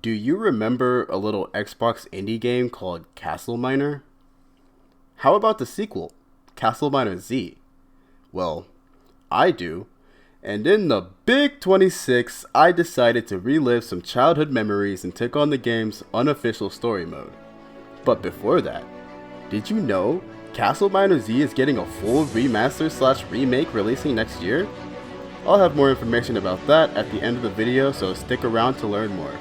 Do you remember a little Xbox indie game called CastleMiner? How about the sequel, CastleMiner Z? Well, I do. And in the Big 26, I decided to relive some childhood memories and take on the game's unofficial story mode. But before that, did you know CastleMiner Z is getting a full remaster/remake releasing next year? I'll have more information about that at the end of the video, so stick around to learn more.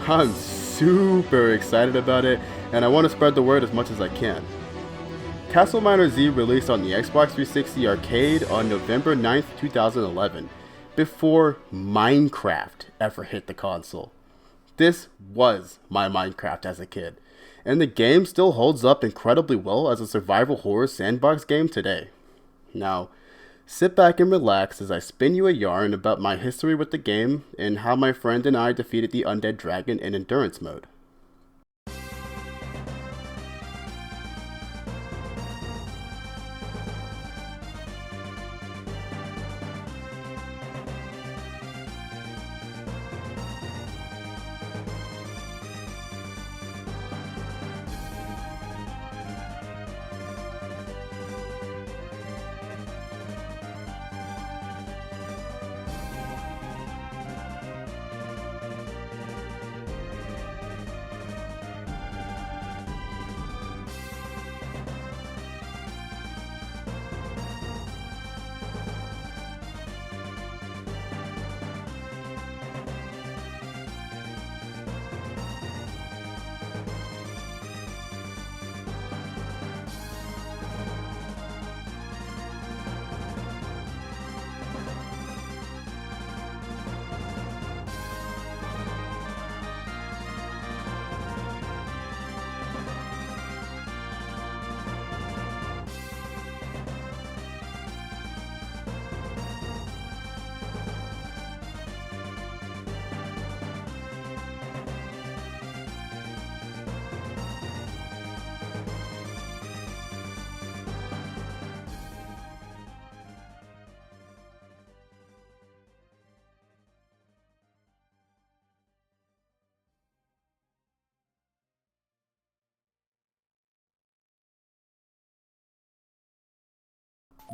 I'm super excited about it, and I want to spread the word as much as I can. CastleMiner Z released on the Xbox 360 Arcade on November 9th, 2011, before Minecraft ever hit the console. This was my Minecraft as a kid, and the game still holds up incredibly well as a survival horror sandbox game today. Now, sit back and relax as I spin you a yarn about my history with the game and how my friend and I defeated the undead dragon in endurance mode.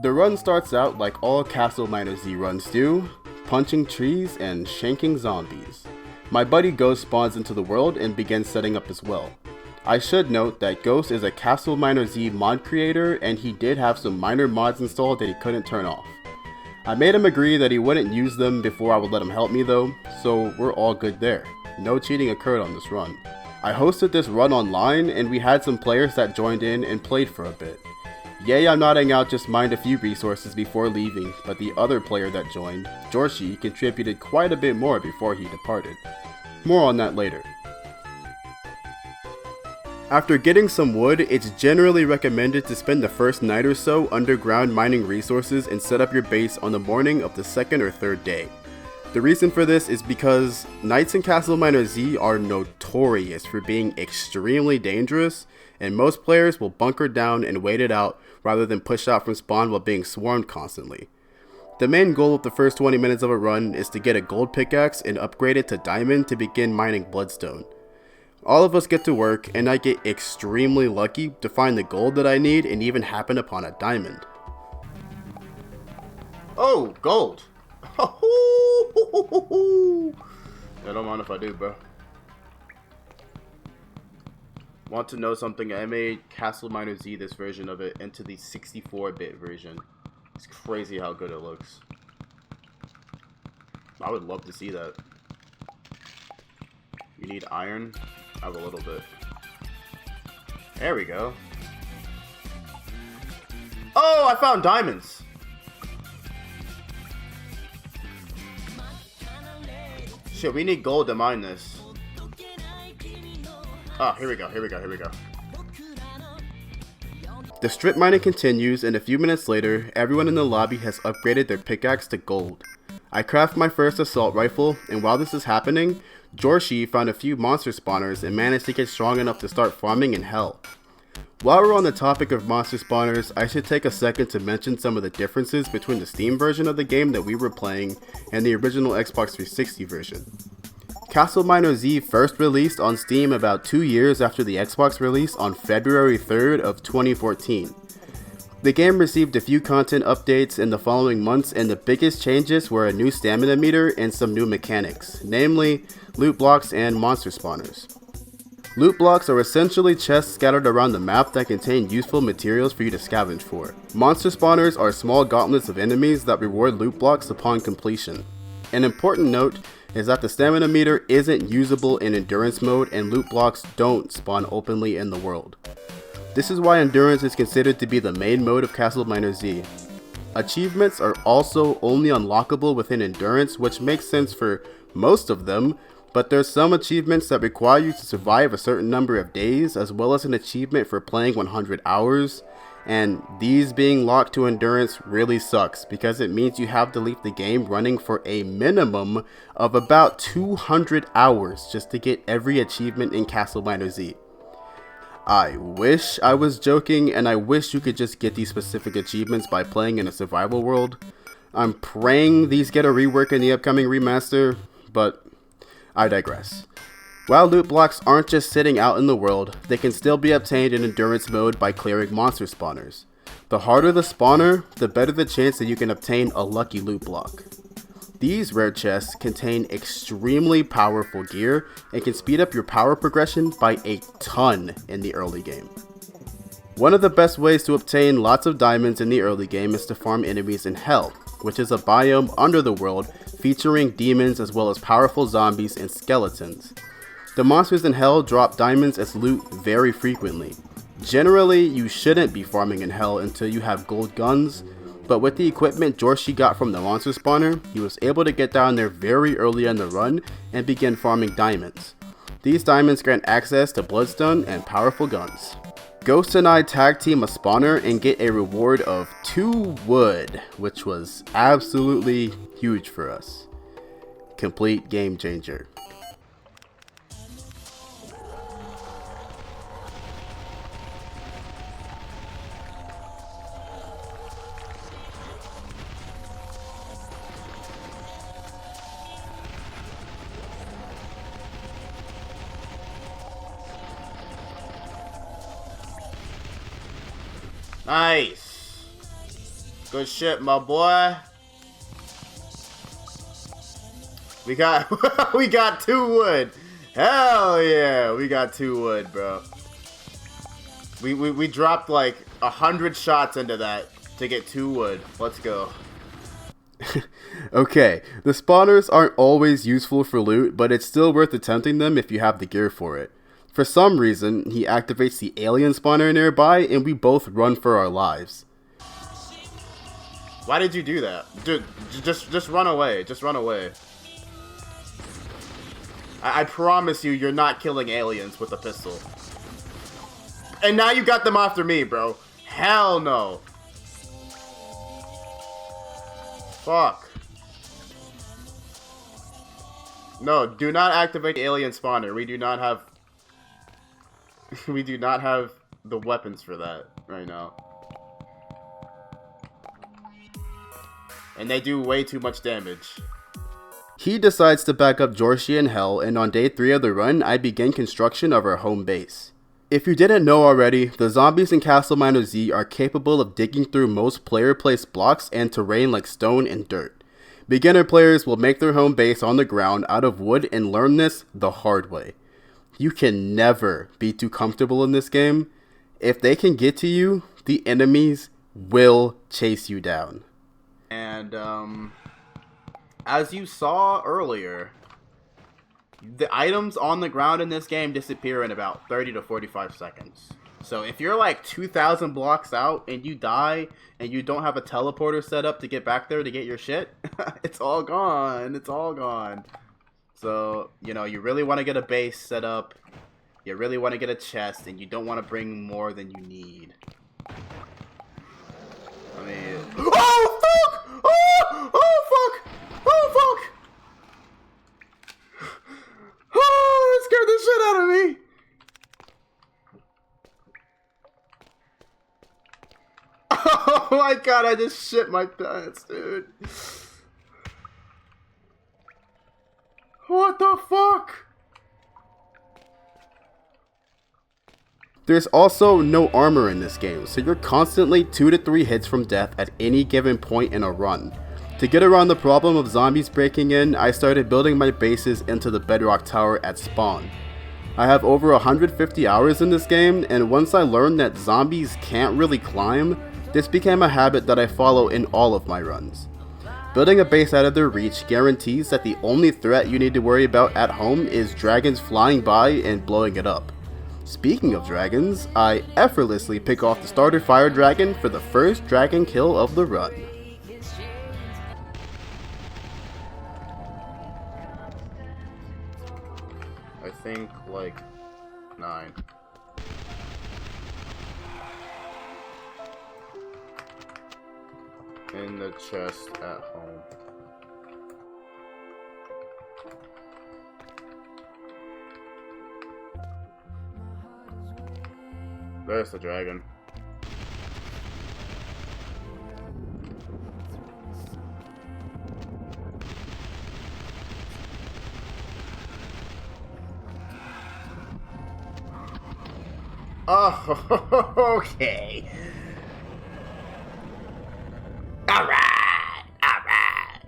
The run starts out like all CastleMiner Z runs do, punching trees and shanking zombies. My buddy Ghost spawns into the world and begins setting up as well. I should note that Ghost is a CastleMiner Z mod creator, and he did have some minor mods installed that he couldn't turn off. I made him agree that he wouldn't use them before I would let him help me though, so we're all good there. No cheating occurred on this run. I hosted this run online, and we had some players that joined in and played for a bit. Yay, I'm nodding out just mined a few resources before leaving, but the other player that joined, Jorshi, contributed quite a bit more before he departed. More on that later. After getting some wood, it's generally recommended to spend the first night or so underground mining resources and set up your base on the morning of the second or third day. The reason for this is because nights in CastleMiner Z are notorious for being extremely dangerous, and most players will bunker down and wait it out rather than push out from spawn while being swarmed constantly. The main goal of the first 20 minutes of a run is to get a gold pickaxe and upgrade it to diamond to begin mining bloodstone. All of us get to work, and I get extremely lucky to find the gold that I need and even happen upon a diamond. Oh, gold! I don't mind if I do, bro. Want to know something? I made CastleMiner Z, this version of it, into the 64-bit version. It's crazy how good it looks. I would love to see that. You need iron? I have a little bit. There we go. Oh, I found diamonds! Shit, we need gold to mine this. Ah, here we go. The strip mining continues, and a few minutes later, everyone in the lobby has upgraded their pickaxe to gold. I craft my first assault rifle, and while this is happening, Jorshi found a few monster spawners and managed to get strong enough to start farming in hell. While we're on the topic of monster spawners, I should take a second to mention some of the differences between the Steam version of the game that we were playing and the original Xbox 360 version. CastleMiner Z first released on Steam about 2 years after the Xbox release on February 3rd of 2014. The game received a few content updates in the following months, and the biggest changes were a new stamina meter and some new mechanics, namely loot blocks and monster spawners. Loot blocks are essentially chests scattered around the map that contain useful materials for you to scavenge for. Monster spawners are small gauntlets of enemies that reward loot blocks upon completion. An important note is that the stamina meter isn't usable in endurance mode, and loot blocks don't spawn openly in the world. This is why endurance is considered to be the main mode of CastleMiner Z. Achievements are also only unlockable within endurance, which makes sense for most of them, but there's some achievements that require you to survive a certain number of days, as well as an achievement for playing 100 hours, and these being locked to endurance really sucks because it means you have to leave the game running for a minimum of about 200 hours just to get every achievement in CastleMiner Z. I wish I was joking, and I wish you could just get these specific achievements by playing in a survival world. I'm praying these get a rework in the upcoming remaster, but I digress. While loot blocks aren't just sitting out in the world, they can still be obtained in endurance mode by clearing monster spawners. The harder the spawner, the better the chance that you can obtain a lucky loot block. These rare chests contain extremely powerful gear and can speed up your power progression by a ton in the early game. One of the best ways to obtain lots of diamonds in the early game is to farm enemies in Hell, which is a biome under the world featuring demons as well as powerful zombies and skeletons. The monsters in Hell drop diamonds as loot very frequently. Generally, you shouldn't be farming in Hell until you have gold guns, but with the equipment Jorshi got from the monster spawner, he was able to get down there very early in the run and begin farming diamonds. These diamonds grant access to bloodstone and powerful guns. Ghost and I tag team a spawner and get a reward of 2 wood, which was absolutely huge for us. Complete game changer. Nice. Good shit, my boy. We got we got 2 wood. Hell yeah, we got 2 wood, bro. We dropped like 100 shots into that to get 2 wood. Let's go. Okay, the spawners aren't always useful for loot, but it's still worth attempting them if you have the gear for it. For some reason, he activates the alien spawner nearby, and we both run for our lives. Why did you do that? Dude, just run away. Just run away. I promise you're not killing aliens with a pistol. And now you got them after me, bro. Hell no. Fuck. No, do not activate the alien spawner. We do not have... we do not have the weapons for that right now. And they do way too much damage. He decides to back up Jorshi in Hell, and on day 3 of the run, I begin construction of our home base. If you didn't know already, the zombies in CastleMiner Z are capable of digging through most player-placed blocks and terrain like stone and dirt. Beginner players will make their home base on the ground out of wood and learn this the hard way. You can never be too comfortable in this game. If they can get to you, the enemies will chase you down. And, as you saw earlier, the items on the ground in this game disappear in about 30 to 45 seconds. So if you're like 2,000 blocks out and you die and you don't have a teleporter set up to get back there to get your shit, it's all gone. It's all gone. So, you know, you really want to get a base set up, you really want to get a chest, and you don't want to bring more than you need. I mean... Oh, fuck! Oh, oh, fuck! Oh, fuck! Oh, that scared the shit out of me! Oh my god, I just shit my pants, dude. What What the fuck? There's also no armor in this game, so you're constantly 2 to 3 hits from death at any given point in a run. To get around the problem of zombies breaking in, I started building my bases into the bedrock tower at spawn. I have over 150 hours in this game, and once I learned that zombies can't really climb, this became a habit that I follow in all of my runs. Building a base out of their reach guarantees that the only threat you need to worry about at home is dragons flying by and blowing it up. Speaking of dragons, I effortlessly pick off the starter fire dragon for the first dragon kill of the run. I think like 9. In the chest at home. There's the dragon. Oh, okay. Alright, alright.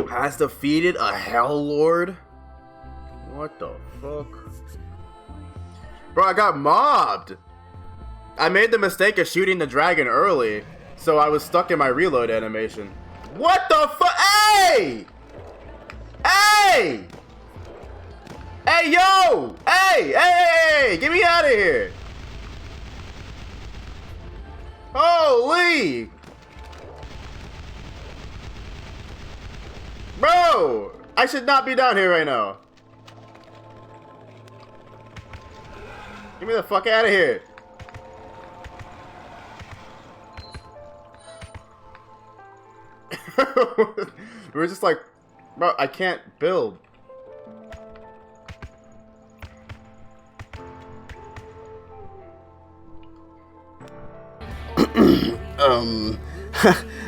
Has defeated a Hell Lord? What the fuck? Bro, I got mobbed! I made the mistake of shooting the dragon early, so I was stuck in my reload animation. What the fuck? Hey! Hey! Hey, yo! Hey! Hey! Get me out of here! Holy! Bro! I should not be down here right now. Get me the fuck out of here. We're just like, bro, I can't build.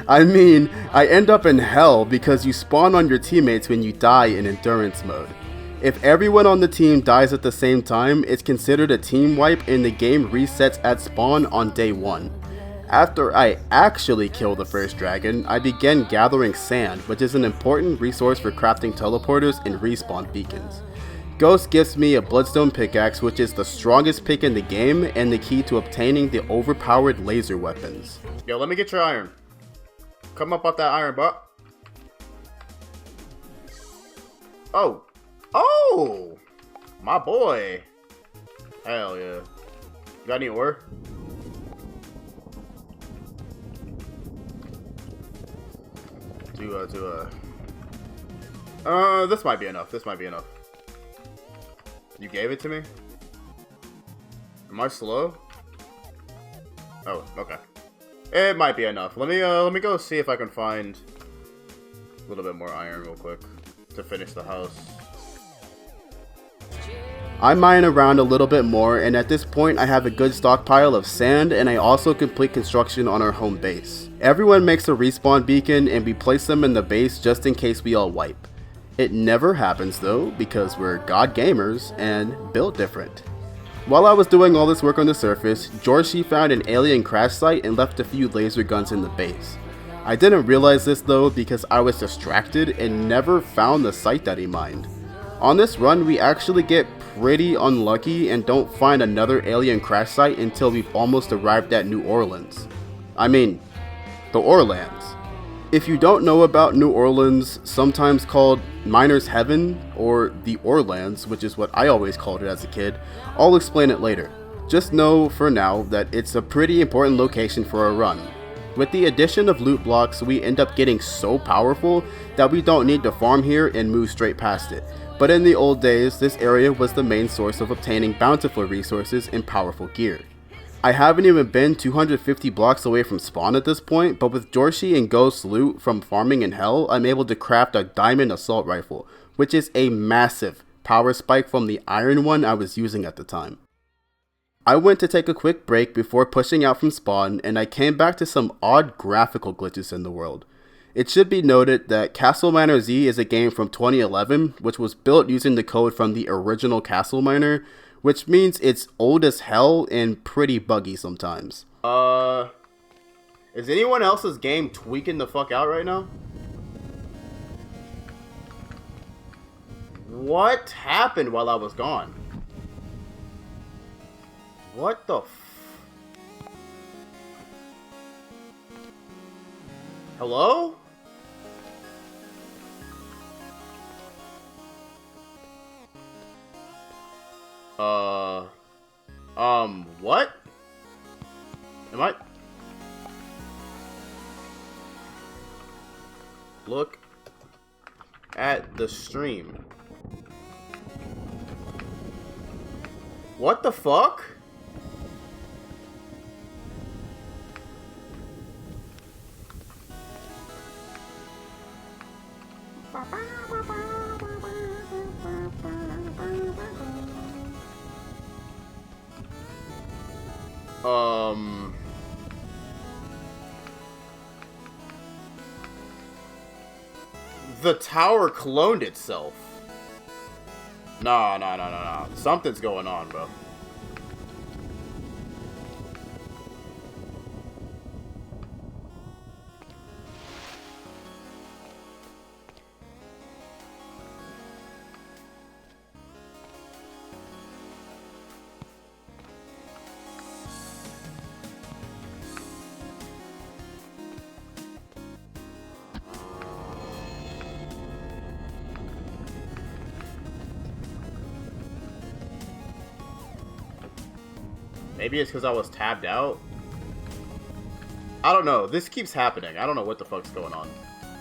I mean, I end up in hell because you spawn on your teammates when you die in endurance mode. If everyone on the team dies at the same time, it's considered a team wipe and the game resets at spawn on day 1. After I actually kill the first dragon, I begin gathering sand, which is an important resource for crafting teleporters and respawn beacons. Ghost gives me a bloodstone pickaxe, which is the strongest pick in the game and the key to obtaining the overpowered laser weapons. Yo, let me get your iron. Come up off that iron, butt. Oh. Oh! My boy. Hell yeah. You got any ore? This might be enough. This might be enough. You gave it to me? Am I slow? Oh, okay. It might be enough. Let me go see if I can find a little bit more iron real quick to finish the house. I mine around a little bit more, and at this point I have a good stockpile of sand, and I also complete construction on our home base. Everyone makes a respawn beacon and we place them in the base just in case we all wipe. It never happens though, because we're god gamers and built different. While I was doing all this work on the surface, Jorshi found an alien crash site and left a few laser guns in the base. I didn't realize this though because I was distracted and never found the site that he mined. On this run we actually get pretty unlucky and don't find another alien crash site until we've almost arrived at New Orleans. I mean, the Orlands. If you don't know about New Orleans, sometimes called Miner's Heaven or the Orlands, which is what I always called it as a kid, I'll explain it later. Just know for now that it's a pretty important location for a run. With the addition of loot blocks, we end up getting so powerful that we don't need to farm here and move straight past it. But in the old days, this area was the main source of obtaining bountiful resources and powerful gear. I haven't even been 250 blocks away from spawn at this point, but with Jorshi and Ghost's loot from farming in hell, I'm able to craft a diamond assault rifle, which is a massive power spike from the iron one I was using at the time. I went to take a quick break before pushing out from spawn, and I came back to some odd graphical glitches in the world. It should be noted that CastleMiner Z is a game from 2011, which was built using the code from the original CastleMiner, which means it's old as hell and pretty buggy sometimes. Is anyone else's game tweaking the fuck out right now? What happened while I was gone? What the Hello? What? Am I? Look at the stream. What the fuck? The tower cloned itself. Nah. Something's going on, bro. Maybe it's because I was tabbed out. I don't know. This keeps happening. I don't know what the fuck's going on.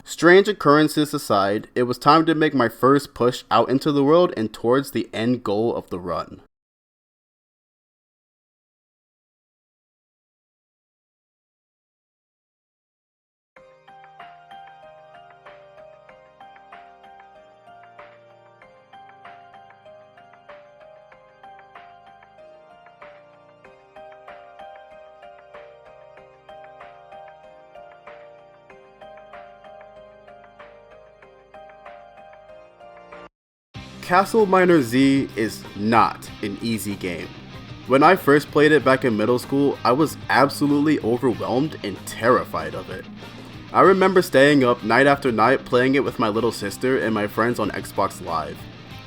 Strange occurrences aside, it was time to make my first push out into the world and towards the end goal of the run. CastleMiner Z is not an easy game. When I first played it back in middle school, I was absolutely overwhelmed and terrified of it. I remember staying up night after night playing it with my little sister and my friends on Xbox Live.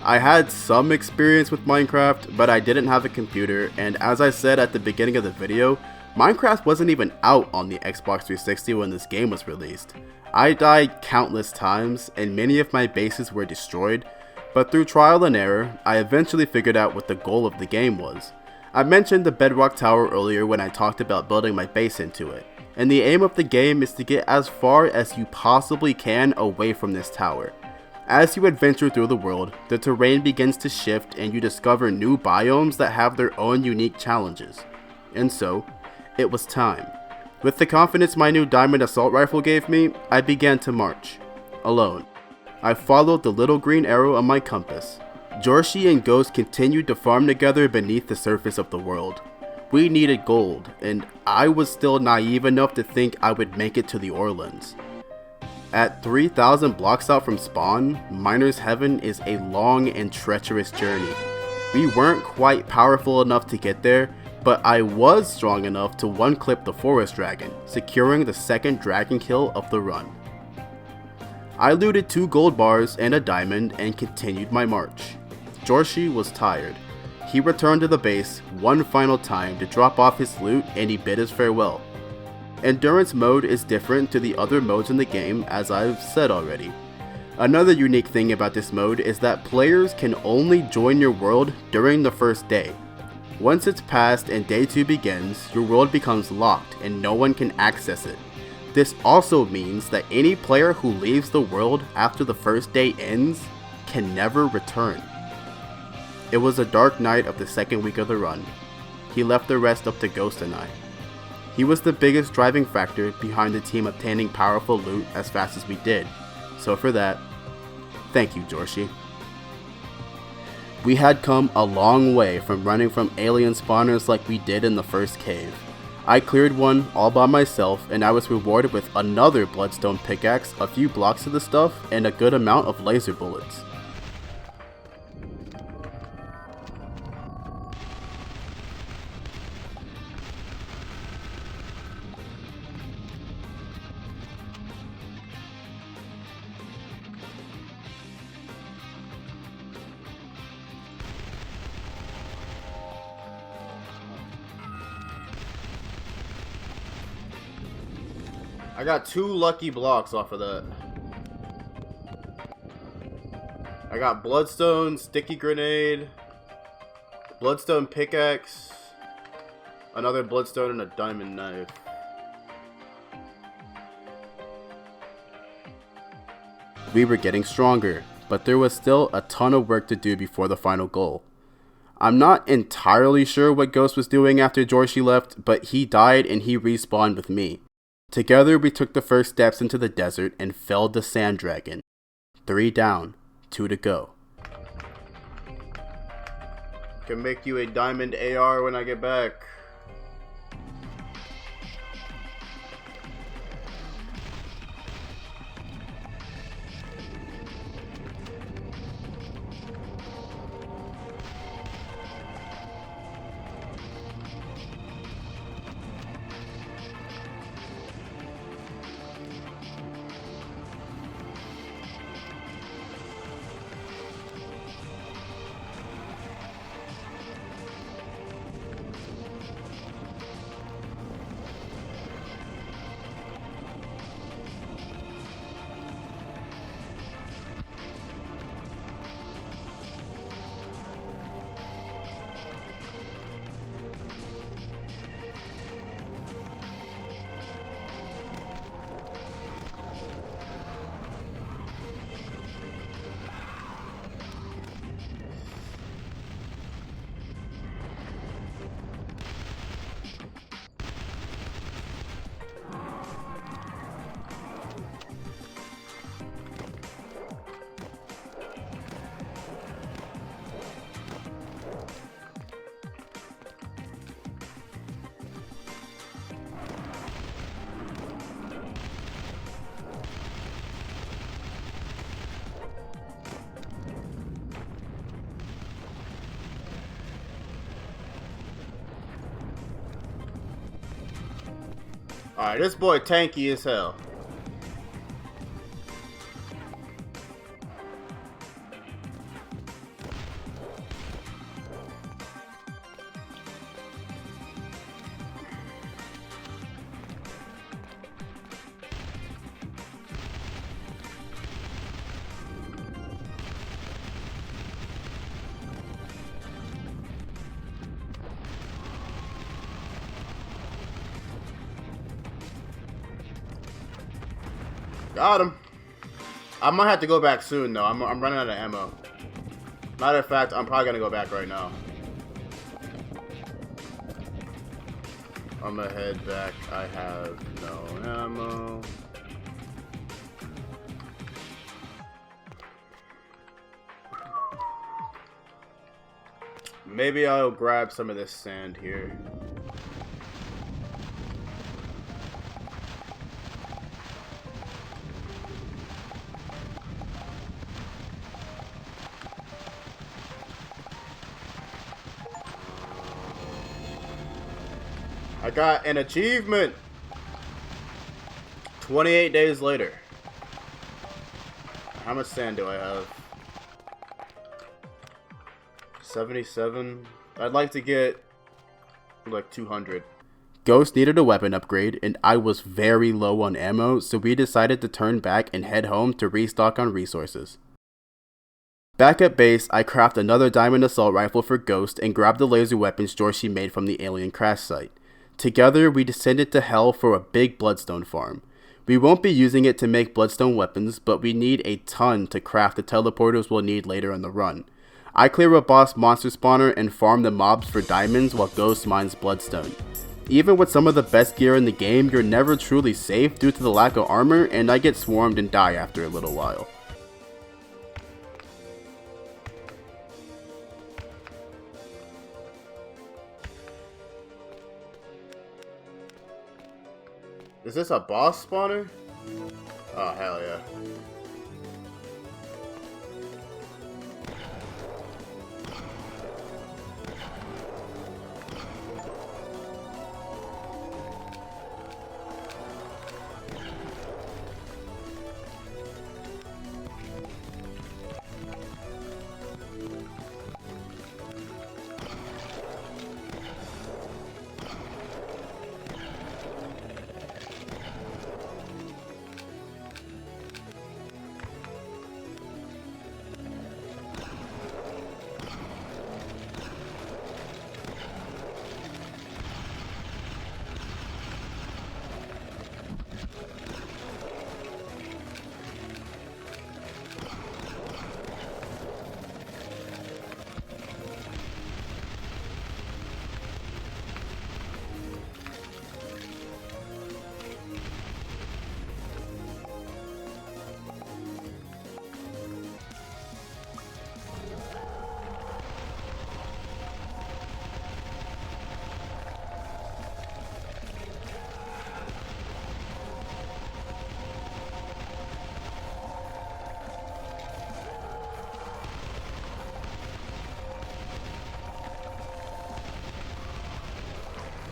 I had some experience with Minecraft, but I didn't have a computer, and as I said at the beginning of the video, Minecraft wasn't even out on the Xbox 360 when this game was released. I died countless times, and many of my bases were destroyed, but through trial and error, I eventually figured out what the goal of the game was. I mentioned the bedrock tower earlier when I talked about building my base into it, and the aim of the game is to get as far as you possibly can away from this tower. As you adventure through the world, the terrain begins to shift and you discover new biomes that have their own unique challenges. And so, it was time. With the confidence my new diamond assault rifle gave me, I began to march. Alone. I followed the little green arrow on my compass. Jorshi and Ghost continued to farm together beneath the surface of the world. We needed gold, and I was still naive enough to think I would make it to the Orlands. At 3,000 blocks out from spawn, Miner's Heaven is a long and treacherous journey. We weren't quite powerful enough to get there, but I was strong enough to one-clip the forest dragon, securing the second dragon kill of the run. I looted 2 gold bars and a diamond and continued my march. Jorshi was tired. He returned to the base one final time to drop off his loot and he bid us farewell. Endurance mode is different to the other modes in the game, as I've said already. Another unique thing about this mode is that players can only join your world during the first day. Once it's passed and day 2 begins, your world becomes locked and no one can access it. This also means that any player who leaves the world after the first day ends can never return. It was a dark night of the second week of the run. He left the rest up to Ghost and I. He was the biggest driving factor behind the team obtaining powerful loot as fast as we did, so for that, thank you, Jorshi. We had come a long way from running from alien spawners like we did in the first cave. I cleared one all by myself, and I was rewarded with another bloodstone pickaxe, a few blocks of the stuff, and a good amount of laser bullets. I got 2 lucky blocks off of that. I got bloodstone, sticky grenade, bloodstone pickaxe, another bloodstone, and a diamond knife. We were getting stronger, but there was still a ton of work to do before the final goal. I'm not entirely sure what Ghost was doing after Jorshi left, but he died and he respawned with me. Together we took the first steps into the desert and felled the sand dragon. 3 down, 2 to go. Can make you a diamond AR when I get back. Alright, this boy tanky as hell. Got him. I might have to go back soon though. I'm running out of ammo. Matter of fact, I'm probably gonna go back right now. I'm gonna head back. I have no ammo. Maybe I'll grab some of this sand here. I got an achievement! 28 days later. How much sand do I have? 77. I'd like to get like 200. Ghost needed a weapon upgrade and I was very low on ammo, so we decided to turn back and head home to restock on resources. Back at base, I craft another diamond assault rifle for Ghost and grabbed the laser weapons Jorshi made from the alien crash site. Together, we descended to hell for a big bloodstone farm. We won't be using it to make bloodstone weapons, but we need a ton to craft the teleporters we'll need later in the run. I clear a boss monster spawner and farm the mobs for diamonds while Ghost mines bloodstone. Even with some of the best gear in the game, you're never truly safe due to the lack of armor, and I get swarmed and die after a little while. Is this a boss spawner? Oh, hell yeah.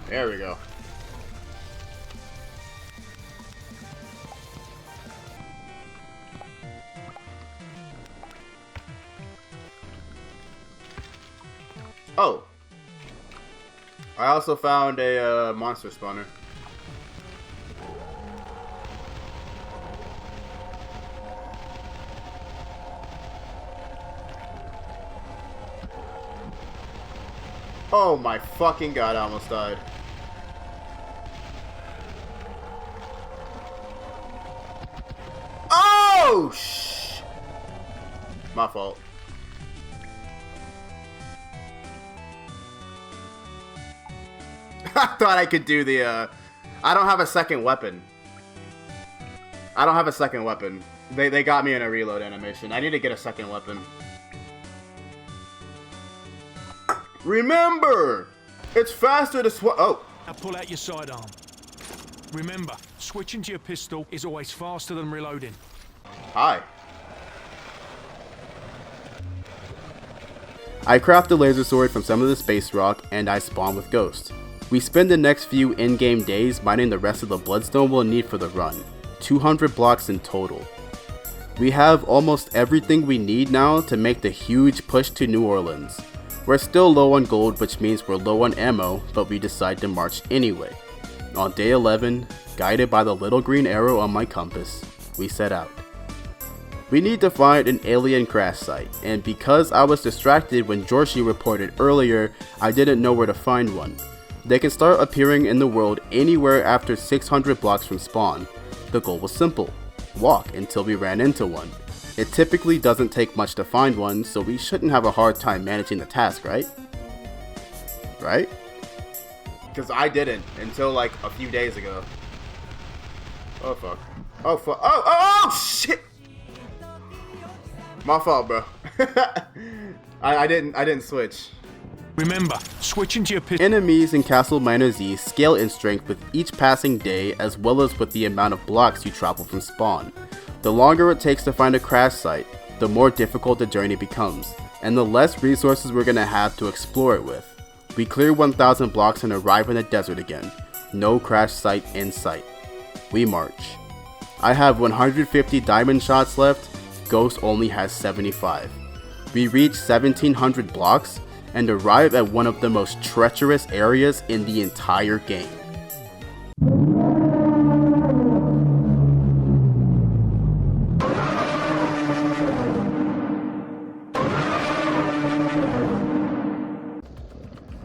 There we go. Oh! I also found a monster spawner. Oh my fucking god, I almost died. Oh, shh. My fault. I thought I could do the, I don't have a second weapon. They got me in a reload animation. I need to get a second weapon. Remember! It's faster to oh. Now pull out your sidearm. Remember, switching to your pistol is always faster than reloading. Hi. I craft the laser sword from some of the space rock, and I spawn with Ghost. We spend the next few in-game days mining the rest of the bloodstone we'll need for the run, 200 blocks in total. We have almost everything we need now to make the huge push to New Orleans. We're still low on gold, which means we're low on ammo, but we decide to march anyway. On day 11, guided by the little green arrow on my compass, we set out. We need to find an alien crash site, and because I was distracted when Jorshi reported earlier, I didn't know where to find one. They can start appearing in the world anywhere after 600 blocks from spawn. The goal was simple: walk until we ran into one. It typically doesn't take much to find one, so we shouldn't have a hard time managing the task, right? Right? Because I didn't until like a few days ago. Oh fuck. Oh fuck. Oh shit! My fault, bro. I didn't switch. Remember, switching to your pistol. Enemies in CastleMiner Z scale in strength with each passing day, as well as with the amount of blocks you travel from spawn. The longer it takes to find a crash site, the more difficult the journey becomes, and the less resources we're gonna have to explore it with. We clear 1,000 blocks and arrive in the desert again. No crash site in sight. We march. I have 150 diamond shots left, Ghost only has 75. We reach 1,700 blocks and arrive at one of the most treacherous areas in the entire game.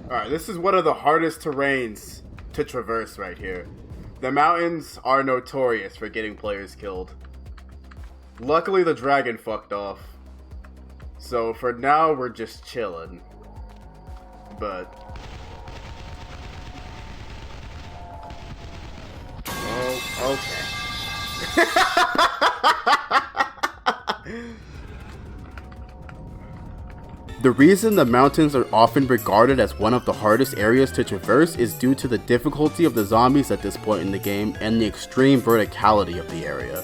Alright, this is one of the hardest terrains to traverse right here. The mountains are notorious for getting players killed. Luckily the dragon fucked off. So for now we're just chilling. But oh, okay. The reason the mountains are often regarded as one of the hardest areas to traverse is due to the difficulty of the zombies at this point in the game and the extreme verticality of the area.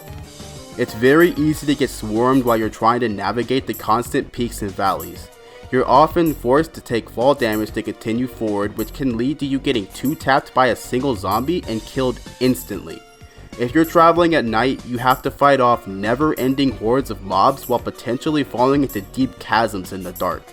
It's very easy to get swarmed while you're trying to navigate the constant peaks and valleys. You're often forced to take fall damage to continue forward, which can lead to you getting 2-tapped by a single zombie and killed instantly. If you're traveling at night, you have to fight off never-ending hordes of mobs while potentially falling into deep chasms in the dark.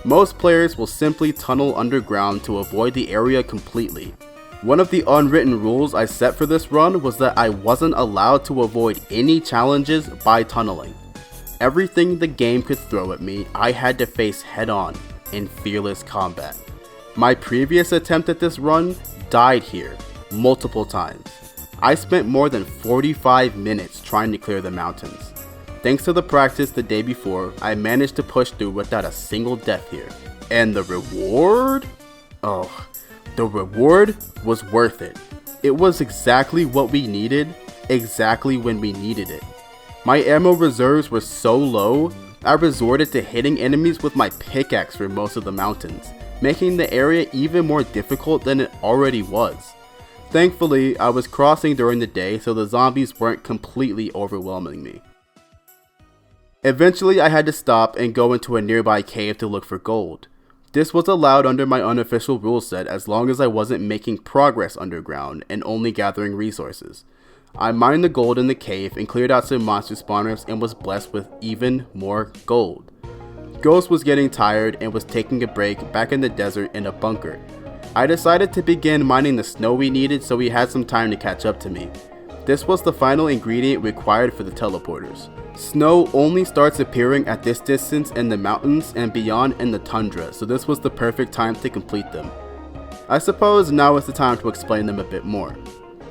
Most players will simply tunnel underground to avoid the area completely. One of the unwritten rules I set for this run was that I wasn't allowed to avoid any challenges by tunneling. Everything the game could throw at me, I had to face head-on in fearless combat. My previous attempt at this run died here multiple times. I spent more than 45 minutes trying to clear the mountains. Thanks to the practice the day before, I managed to push through without a single death here. And the reward? Oh, the reward was worth it. It was exactly what we needed, exactly when we needed it. My ammo reserves were so low, I resorted to hitting enemies with my pickaxe for most of the mountains, making the area even more difficult than it already was. Thankfully, I was crossing during the day, so the zombies weren't completely overwhelming me. Eventually, I had to stop and go into a nearby cave to look for gold. This was allowed under my unofficial rule set as long as I wasn't making progress underground and only gathering resources. I mined the gold in the cave and cleared out some monster spawners and was blessed with even more gold. Ghost was getting tired and was taking a break back in the desert in a bunker. I decided to begin mining the snow we needed so he had some time to catch up to me. This was the final ingredient required for the teleporters. Snow only starts appearing at this distance in the mountains and beyond in the tundra, so this was the perfect time to complete them. I suppose now is the time to explain them a bit more.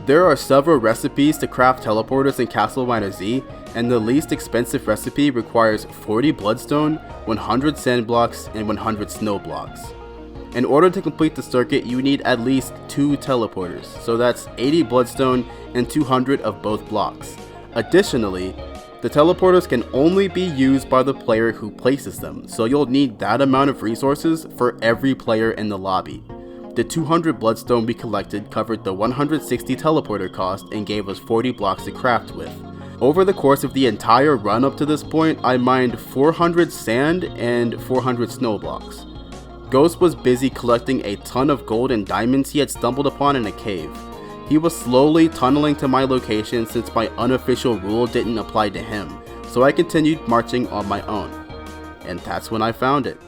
There are several recipes to craft teleporters in CastleMiner Z, and the least expensive recipe requires 40 bloodstone, 100 sand blocks, and 100 snow blocks. In order to complete the circuit, you need at least 2 teleporters, so that's 80 bloodstone and 200 of both blocks. Additionally, the teleporters can only be used by the player who places them, so you'll need that amount of resources for every player in the lobby. The 200 bloodstone we collected covered the 160 teleporter cost and gave us 40 blocks to craft with. Over the course of the entire run up to this point, I mined 400 sand and 400 snow blocks. Ghost was busy collecting a ton of gold and diamonds he had stumbled upon in a cave. He was slowly tunneling to my location since my unofficial rule didn't apply to him, so I continued marching on my own. And that's when I found it.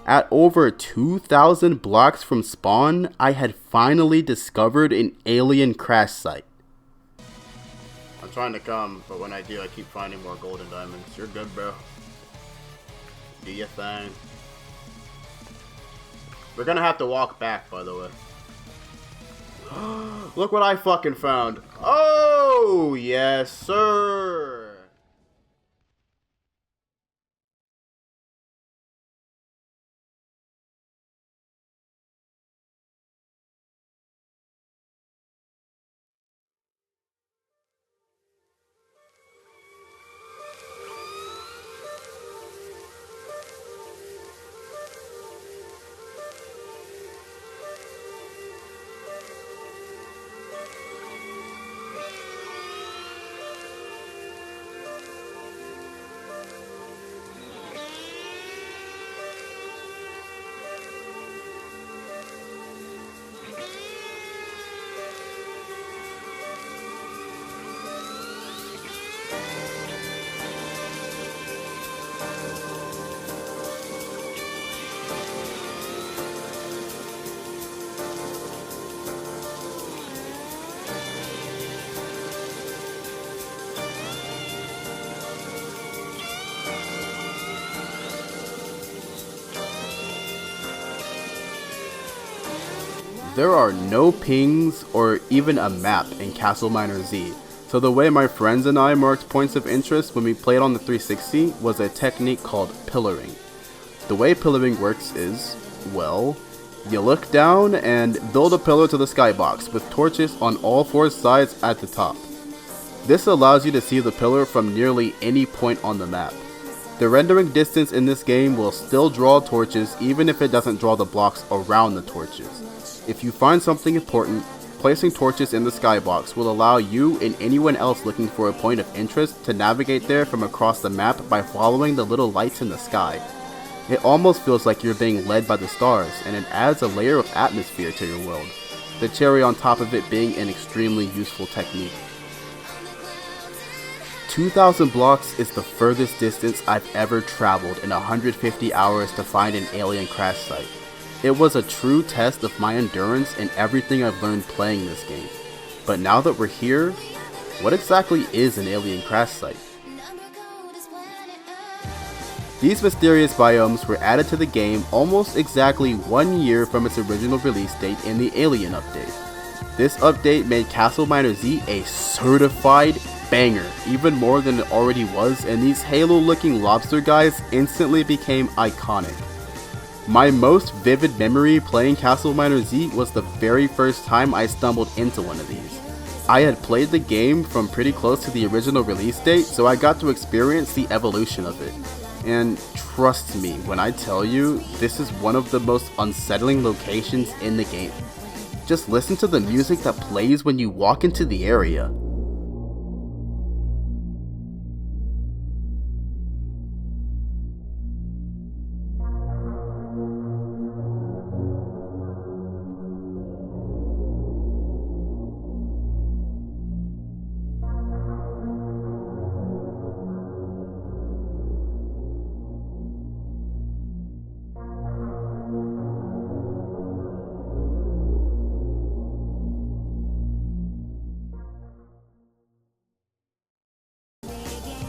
At over 2,000 blocks from spawn, I had finally discovered an alien crash site. I'm trying to come, but when I do, I keep finding more gold and diamonds. You're good, bro. Do your thing. We're gonna have to walk back, by the way. Look what I fucking found. Oh, yes, sir. There are no pings or even a map in CastleMiner Z, so the way my friends and I marked points of interest when we played on the 360 was a technique called pillaring. The way pillaring works is, well, you look down and build a pillar to the skybox with torches on all 4 sides at the top. This allows you to see the pillar from nearly any point on the map. The rendering distance in this game will still draw torches even if it doesn't draw the blocks around the torches. If you find something important, placing torches in the skybox will allow you and anyone else looking for a point of interest to navigate there from across the map by following the little lights in the sky. It almost feels like you're being led by the stars, and it adds a layer of atmosphere to your world, the cherry on top of it being an extremely useful technique. 2,000 blocks is the furthest distance I've ever traveled in 150 hours to find an alien crash site. It was a true test of my endurance and everything I've learned playing this game. But now that we're here, what exactly is an alien crash site? These mysterious biomes were added to the game almost exactly 1 year from its original release date in the Alien update. This update made CastleMiner Z a certified banger, even more than it already was, and these halo looking lobster guys instantly became iconic. My most vivid memory playing CastleMiner Z was the very first time I stumbled into one of these. I had played the game from pretty close to the original release date, so I got to experience the evolution of it. And trust me when I tell you, this is one of the most unsettling locations in the game. Just listen to the music that plays when you walk into the area.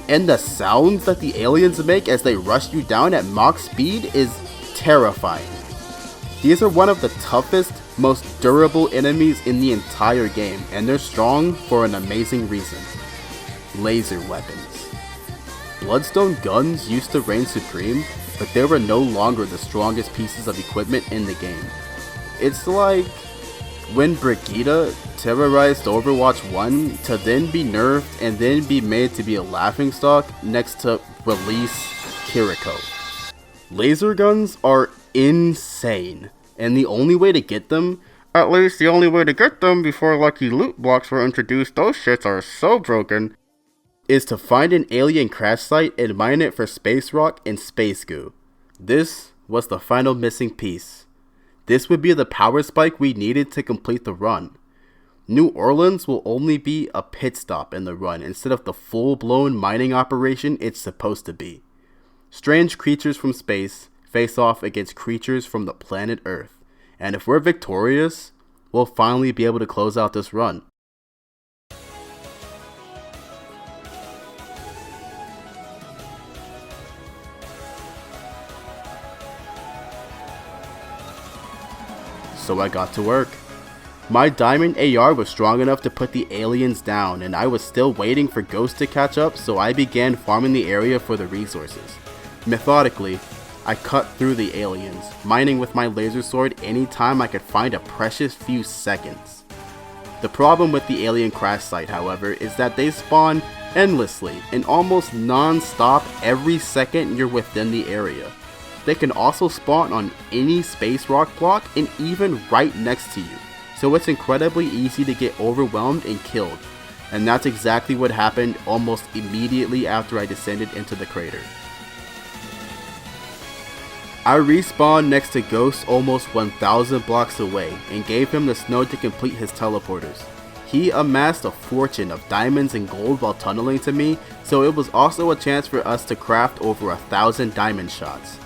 And the sounds that the aliens make as they rush you down at Mach speed is terrifying. These are one of the toughest, most durable enemies in the entire game, and they're strong for an amazing reason. Laser weapons. Bloodstone guns used to reign supreme, but they were no longer the strongest pieces of equipment in the game. It's like when Brigitte terrorized Overwatch 1 to then be nerfed and then be made to be a laughingstock next to release Kiriko. Laser guns are insane, and the only way to get them, at least the only way to get them before lucky loot blocks were introduced, those shits are so broken, is to find an alien crash site and mine it for space rock and space goo. This was the final missing piece. This would be the power spike we needed to complete the run. New Orleans will only be a pit stop in the run instead of the full-blown mining operation it's supposed to be. Strange creatures from space face off against creatures from the planet Earth, and if we're victorious, we'll finally be able to close out this run. So I got to work. My diamond AR was strong enough to put the aliens down, and I was still waiting for Ghost to catch up, so I began farming the area for the resources. Methodically, I cut through the aliens, mining with my laser sword anytime I could find a precious few seconds. The problem with the alien crash site, however, is that they spawn endlessly and almost non-stop every second you're within the area. They can also spawn on any space rock block and even right next to you, so it's incredibly easy to get overwhelmed and killed, and that's exactly what happened almost immediately after I descended into the crater. I respawned next to Ghost almost 1,000 blocks away and gave him the snow to complete his teleporters. He amassed a fortune of diamonds and gold while tunneling to me, so it was also a chance for us to craft over 1,000 diamond shots.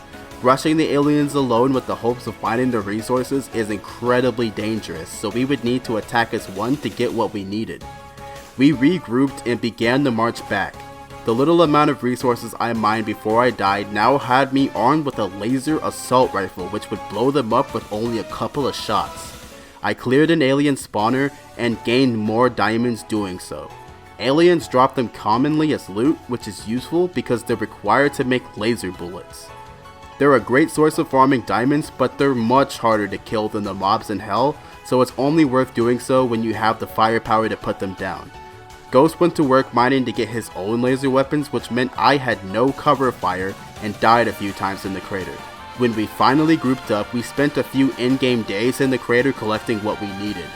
Rushing the aliens alone with the hopes of finding the resources is incredibly dangerous, so we would need to attack as one to get what we needed. We regrouped and began the march back. The little amount of resources I mined before I died now had me armed with a laser assault rifle which would blow them up with only a couple of shots. I cleared an alien spawner and gained more diamonds doing so. Aliens drop them commonly as loot, which is useful because they're required to make laser bullets. They're a great source of farming diamonds, but they're much harder to kill than the mobs in hell, so it's only worth doing so when you have the firepower to put them down. Ghost went to work mining to get his own laser weapons, which meant I had no cover fire and died a few times in the crater. When we finally grouped up, we spent a few in-game days in the crater collecting what we needed.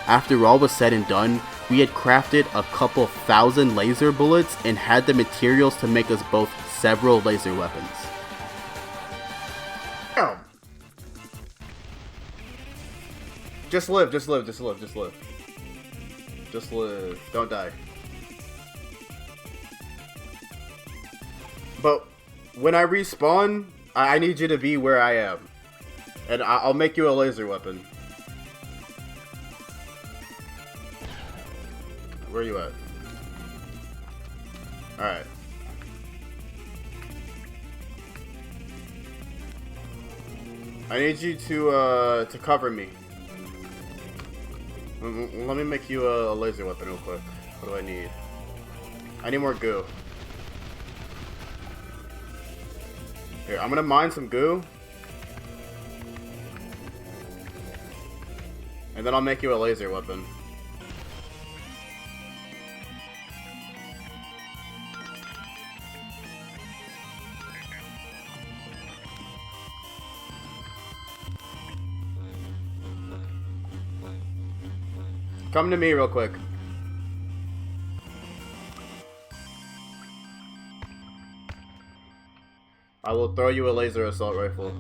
After all was said and done, we had crafted a couple thousand laser bullets and had the materials to make us both several laser weapons. Damn. Just live, just live, just live, just live. Just live. Don't die. But when I respawn, I need you to be where I am. And I'll make you a laser weapon. Where are you at? Alright. I need you to cover me. Let me make you a laser weapon real quick. What do I need? I need more goo. Here, I'm gonna mine some goo. And then I'll make you a laser weapon. Come to me real quick. I will throw you a laser assault rifle.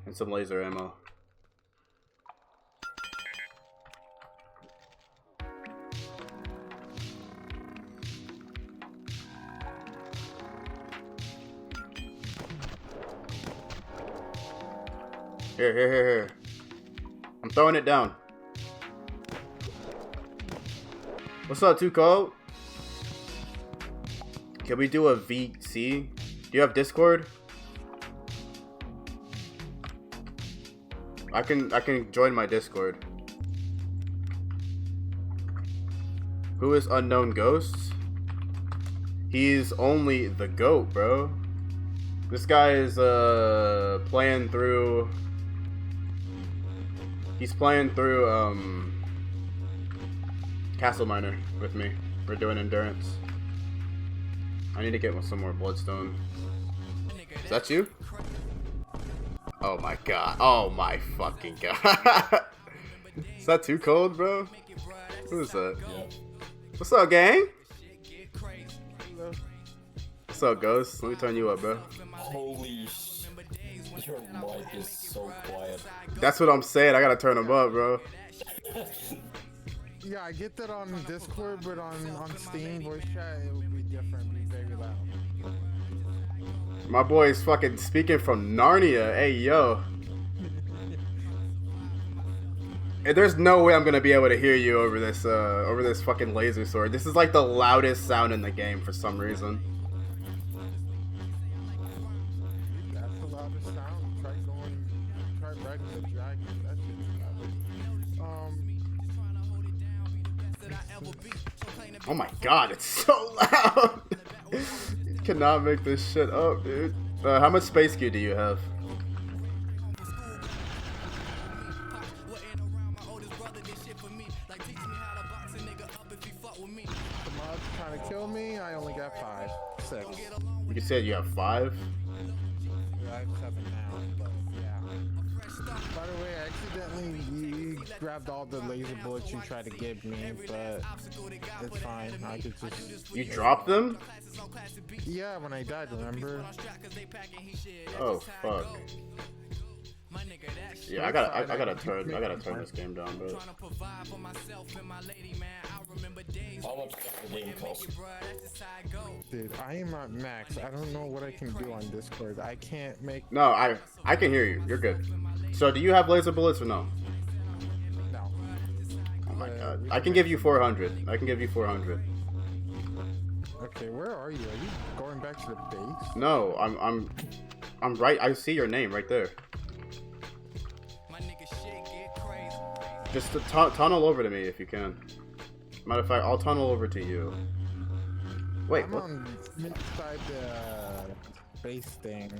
And some laser ammo. Here. I'm throwing it down. What's up, Too Cold? Can we do a VC? Do you have Discord? I can join my Discord. Who is Unknown Ghosts? He's only the GOAT, bro. This guy is playing through. He's playing through CastleMiner with me. We're doing endurance. I need to get some more bloodstone. Is that you? Oh my god. Oh my fucking god. Is that Too Cold, bro? Who is that? What's up, gang? What's up, Ghost? Let me turn you up, bro. Holy sh... Your mic is so quiet. That's what I'm saying. I gotta turn him up, bro. Yeah, I get that on Discord, but on Steam voice chat, it would be different. Be very loud. My boy is fucking speaking from Narnia. Hey, yo. And there's no way I'm gonna be able to hear you over this fucking laser sword. This is like the loudest sound in the game for some reason. That's the loudest sound. Try regular dragon. That shit's loud. Oh my god, it's so loud. You cannot make this shit up, dude. How much space gear do you have? The mod's trying to kill me. I only got 5, 6. You said you have 5? I have 7 now, but yeah. By the way, I accidentally grabbed all the laser bullets you tried to give me, but it's fine. I could just... You dropped them? Yeah, when I died, remember? Oh fuck. Yeah, I gotta turn this game down, bro. How much does the game cost? Dude, I am at max. I don't know what I can do on Discord. I can't make... No, I can hear you. You're good. So do you have laser bullets or no? No. Oh my god. I can give you 400. I can give you 400. Okay, where are you? Are you going back to the base? No, I'm right. I see your name right there. Just tunnel over to me if you can. Matter of fact, I'll tunnel over to you. Wait, I'm what? on inside the base thing.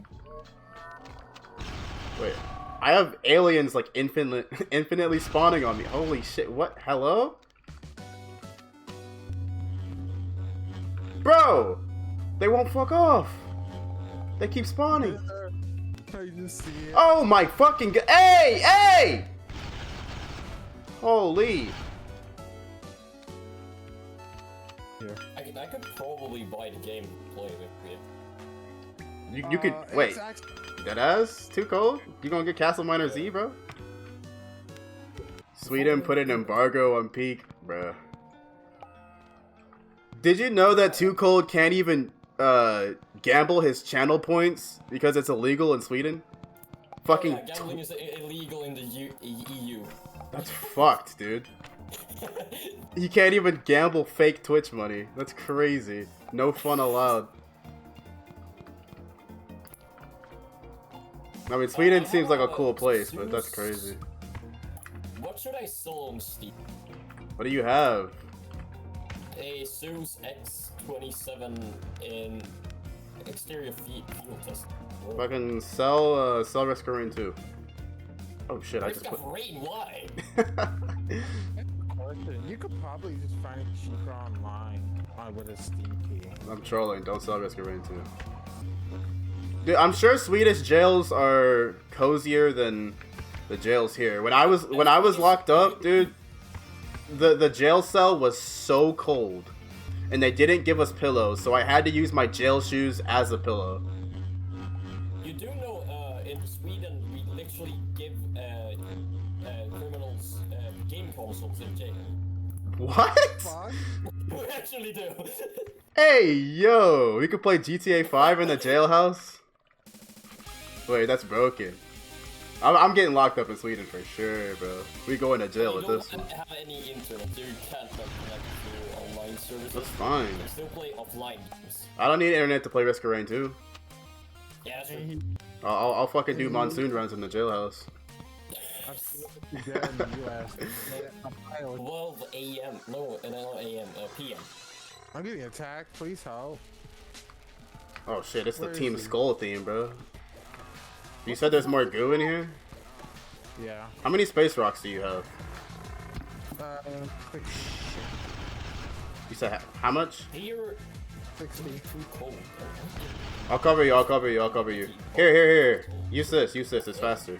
Wait. I have aliens like infinitely spawning on me. Holy shit, what? Hello? Bro! They won't fuck off! They keep spawning. I just see it. Oh my fucking god. Hey! Hey! Holy. Here. I could probably buy the game and play with you. You could. Wait. Deadass? Too cold? You gonna get CastleMiner Z, bro? Sweden put an embargo on Peak, bruh. Did you know that Too Cold can't even gamble his channel points because it's illegal in Sweden? Fucking. Yeah, gambling is illegal in the EU. That's fucked, dude. He can't even gamble fake Twitch money. That's crazy. No fun allowed. I mean, Sweden seems like a cool place, but that's crazy. What should I sell on Steam? What do you have? A Zeus X27 in exterior field test. Fucking sell Rescuing 2. Oh shit, I just put... Rain, why? You could probably just find it cheaper online with a Steam key. I'm trolling, don't sell Rescuing 2. Dude, I'm sure Swedish jails are cozier than the jails here. When I was locked up, dude, the jail cell was so cold, and they didn't give us pillows, so I had to use my jail shoes as a pillow. You do know, in Sweden we literally give criminals game consoles in jail. What? We actually do. Hey, yo, we could play GTA 5 in the jailhouse? Wait, that's broken. I'm getting locked up in Sweden for sure, bro. We going to jail with this one. You don't have any internet, so you can't like connect to online services. That's fine. You can still play offline games. I don't need internet to play Risk of Rain 2. Yeah, that's true. I'll fucking do monsoon runs in the jailhouse. 12 a.m. No, a.m. PM. I'm getting attacked. Please help. Oh shit, it's the Where Team is he? Skull theme, bro. You said there's more goo in here? Yeah. How many space rocks do you have? Quick You said how much? Here, 60. too cold. I'll cover you, I'll cover you, I'll cover you. Here. Use this, it's faster.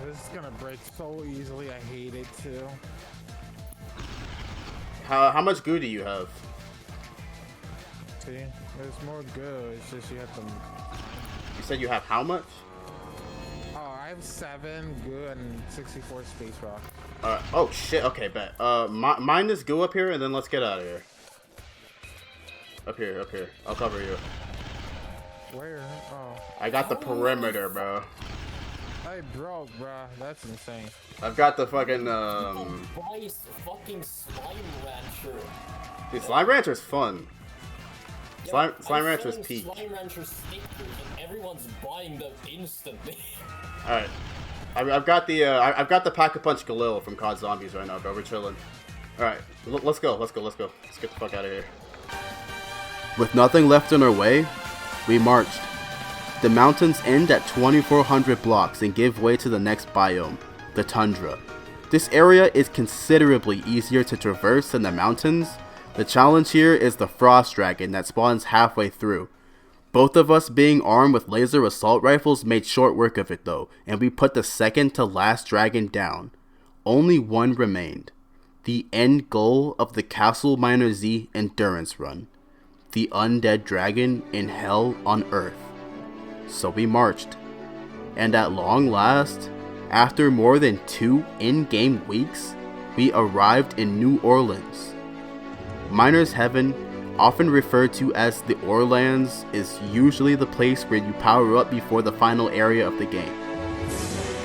This is gonna break so easily. I hate it too. How much goo do you have? See, there's more good. It's just you have to. You said you have how much? Oh, I have 7 good and 64 space rock. Oh shit, okay, bet. Mine this goo up here and then let's get out of here. Up here. I'll cover you. Where? Oh. I got the perimeter, bro. I broke, bruh. That's insane. I've got the fucking, Buy fucking Slime Rancher. Dude, Slime Rancher's fun. Yeah, Slime I'm Rancher's selling peak. Slime Rancher stickers and everyone's buying them instantly. Alright. I've got the Pack-a-Punch Galil from COD Zombies right now, bro. We're chilling. Alright, let's go. Let's get the fuck out of here. With nothing left in our way, we marched. The mountains end at 2,400 blocks and give way to the next biome, the tundra. This area is considerably easier to traverse than the mountains. The challenge here is the frost dragon that spawns halfway through. Both of us being armed with laser assault rifles made short work of it though, and we put the second to last dragon down. Only one remained. The end goal of the CastleMiner Z endurance run. The undead dragon in hell on earth. So we marched. And at long last, after more than 2 in-game weeks, we arrived in New Orleans. Miner's Heaven, often referred to as the Orlands, is usually the place where you power up before the final area of the game.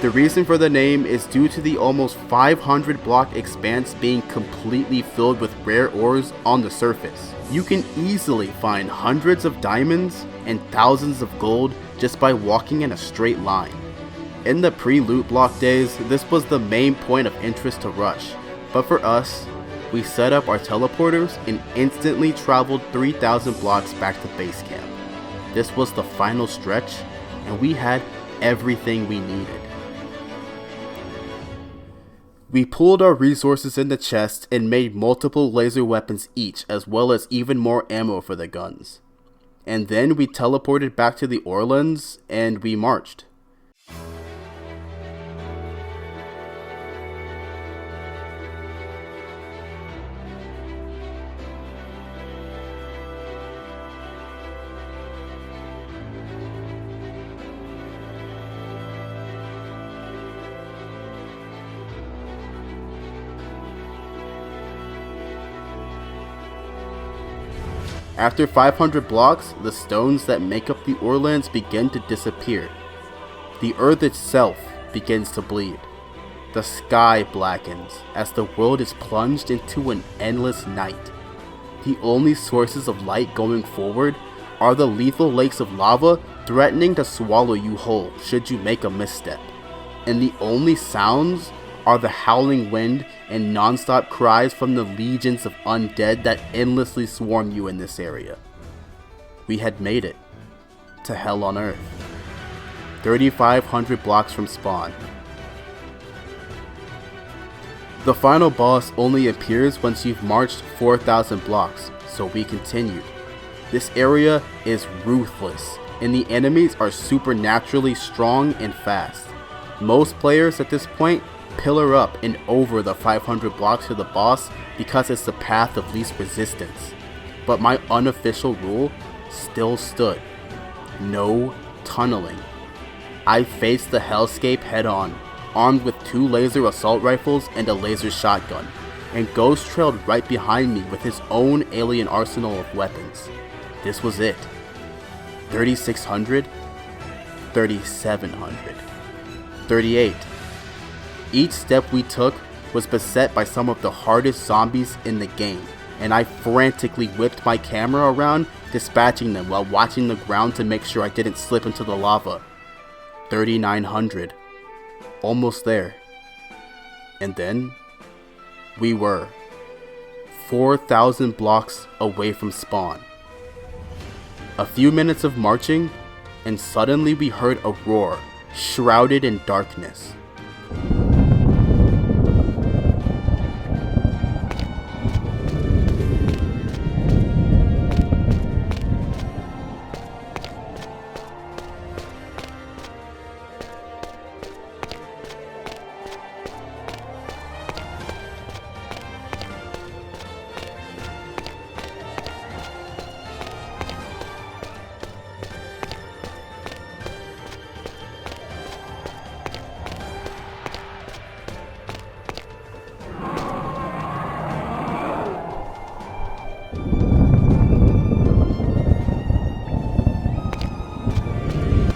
The reason for the name is due to the almost 500 block expanse being completely filled with rare ores on the surface. You can easily find hundreds of diamonds and thousands of gold just by walking in a straight line. In the pre-loot block days, this was the main point of interest to rush, but for us, we set up our teleporters and instantly traveled 3,000 blocks back to base camp. This was the final stretch, and we had everything we needed. We pooled our resources in the chest and made multiple laser weapons each, as well as even more ammo for the guns. And then we teleported back to the Orlands and we marched. After 500 blocks, the stones that make up the Orlands begin to disappear. The earth itself begins to bleed. The sky blackens as the world is plunged into an endless night. The only sources of light going forward are the lethal lakes of lava threatening to swallow you whole should you make a misstep. And the only sounds are the howling wind and non-stop cries from the legions of undead that endlessly swarm you in this area. We had made it to Hell on Earth, 3,500 blocks from spawn. The final boss only appears once you've marched 4,000 blocks, so we continued. This area is ruthless, and the enemies are supernaturally strong and fast. Most players at this point pillar up and over the 500 blocks to the boss because it's the path of least resistance. But my unofficial rule still stood. No tunneling. I faced the hellscape head on, armed with 2 laser assault rifles and a laser shotgun, and Ghost trailed right behind me with his own alien arsenal of weapons. This was it. 3,600, 3,700, 38. Each step we took was beset by some of the hardest zombies in the game, and I frantically whipped my camera around, dispatching them while watching the ground to make sure I didn't slip into the lava. 3,900. Almost there. And then, we were 4,000 blocks away from spawn. A few minutes of marching, and suddenly we heard a roar, shrouded in darkness.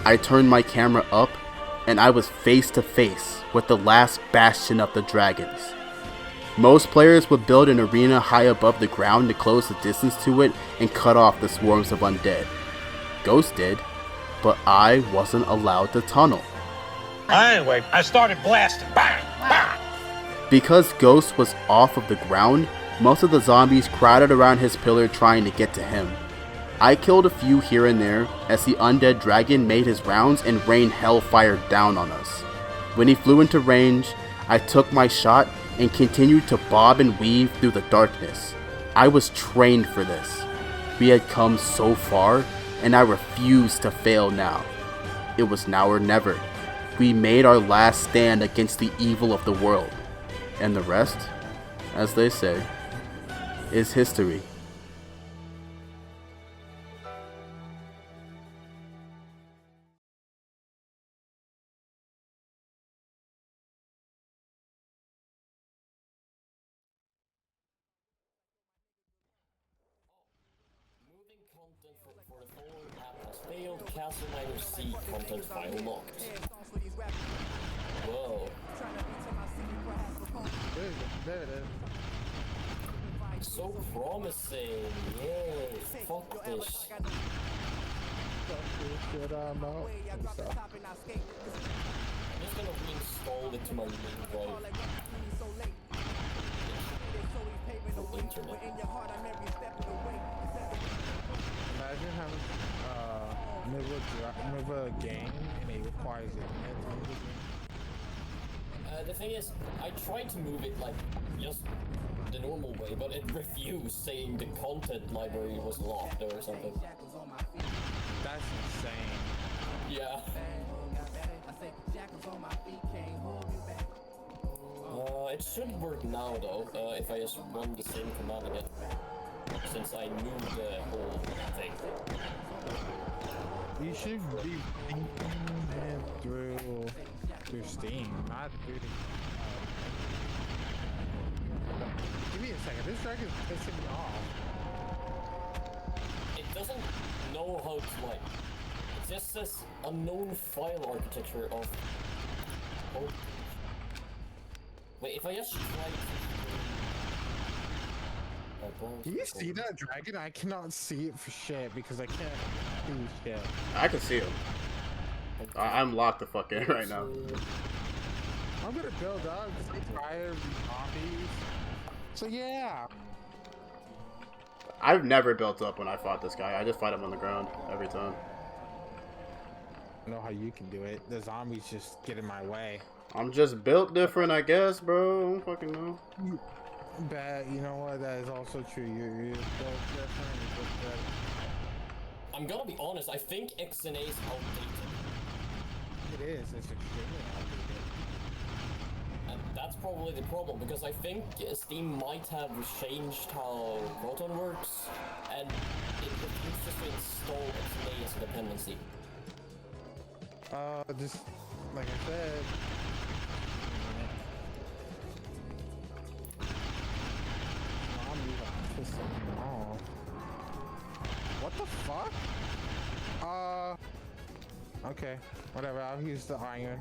I turned my camera up, and I was face to face with the last bastion of the dragons. Most players would build an arena high above the ground to close the distance to it and cut off the swarms of undead. Ghost did, but I wasn't allowed to tunnel. Anyway, I started blasting. Bang! Bang! Because Ghost was off of the ground, most of the zombies crowded around his pillar trying to get to him. I killed a few here and there as the undead dragon made his rounds and rained hellfire down on us. When he flew into range, I took my shot and continued to bob and weave through the darkness. I was trained for this. We had come so far, and I refused to fail now. It was now or never. We made our last stand against the evil of the world. And the rest, as they say, is history. Content for the following app has failed. CastleMiner Z content file locked. Whoa. There it is. So promising. Yay. Fuck this. Shit, I'm out. I'm just gonna reinstall it to my main drive. For internet. Imagine having middle of a game and it requires internet to move the game. The thing is, I tried to move it like just the normal way, but it refused, saying the content library was locked or something. That's insane. Yeah. It should work now though, if I just run the same command again, since I moved the whole thing. You should be thinking it through Steam, not through the... Give me a second, this dragon's pissing me off. It doesn't know how to like... It just says unknown file architecture of... Oh. Wait, if I just try to... Do you see that dragon? I cannot see it for shit because I can't do shit. I can see him. I'm locked the fuck in right now. I'm gonna build up, just fire zombies. So yeah. I've never built up when I fought this guy. I just fight him on the ground every time. I know how you can do it. The zombies just get in my way. I'm just built different, I guess, bro. I don't fucking know. But you know what? That is also true. You're built different. You're built better. I'm gonna be honest, I think XNA is outdated. It is. It's extremely outdated. And that's probably the problem, because I think Steam might have changed how Proton works, and it refuses to install XNA as a dependency. Just like I said. Oh. What the fuck? Okay, whatever. I'll use the iron.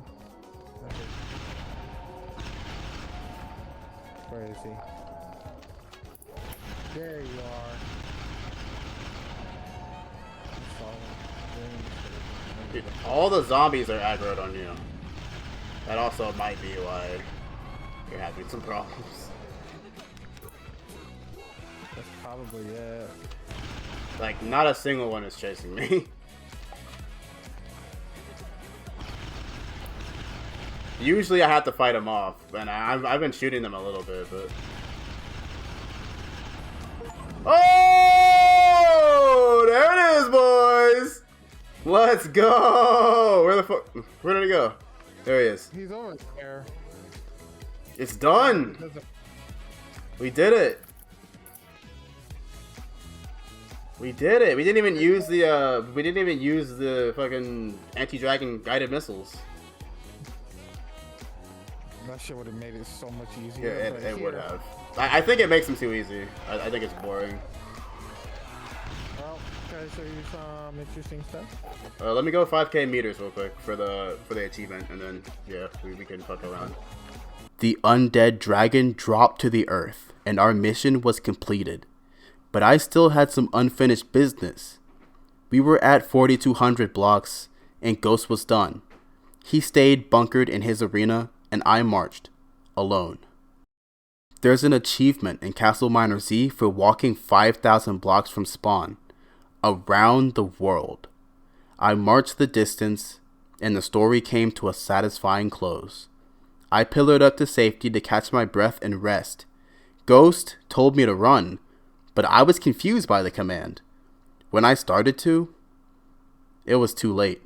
Okay. Where is he? There you are. Dude, all the zombies are aggroed on you. That also might be why you're having some problems. That's probably it. Like, not a single one is chasing me. Usually I have to fight them off, and I've been shooting them a little bit, but... Oh! There it is, boys! Let's go! Where the fuck? Where did he go? There he is. He's over there. It's done! We did it! We did it! We didn't even use the fucking anti-dragon guided missiles. That shit would have made it so much easier. Yeah, it would have. I think it makes them too easy. I think it's boring. Well, can I show you some interesting stuff? Let me go 5k meters real quick for the achievement, and then yeah, we can fuck around. The undead dragon dropped to the earth, and our mission was completed. But I still had some unfinished business. We were at 4200 blocks, and Ghost was done. He stayed bunkered in his arena, and I marched alone. There's an achievement in CastleMiner Z for walking 5,000 blocks from spawn, around the world. I marched the distance, and the story came to a satisfying close. I pillared up to safety to catch my breath and rest. Ghost told me to run, but I was confused by the command. When I started to, it was too late.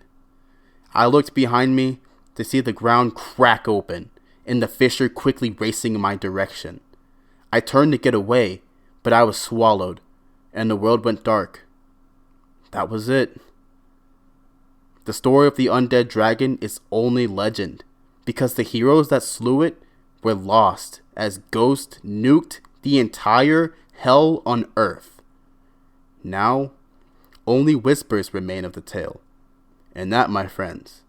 I looked behind me to see the ground crack open and the fissure quickly racing in my direction. I turned to get away, but I was swallowed, and the world went dark. That was it. The story of the undead dragon is only legend, because the heroes that slew it were lost as Ghost nuked the entire hell on earth. Now, only whispers remain of the tale, and that, my friends,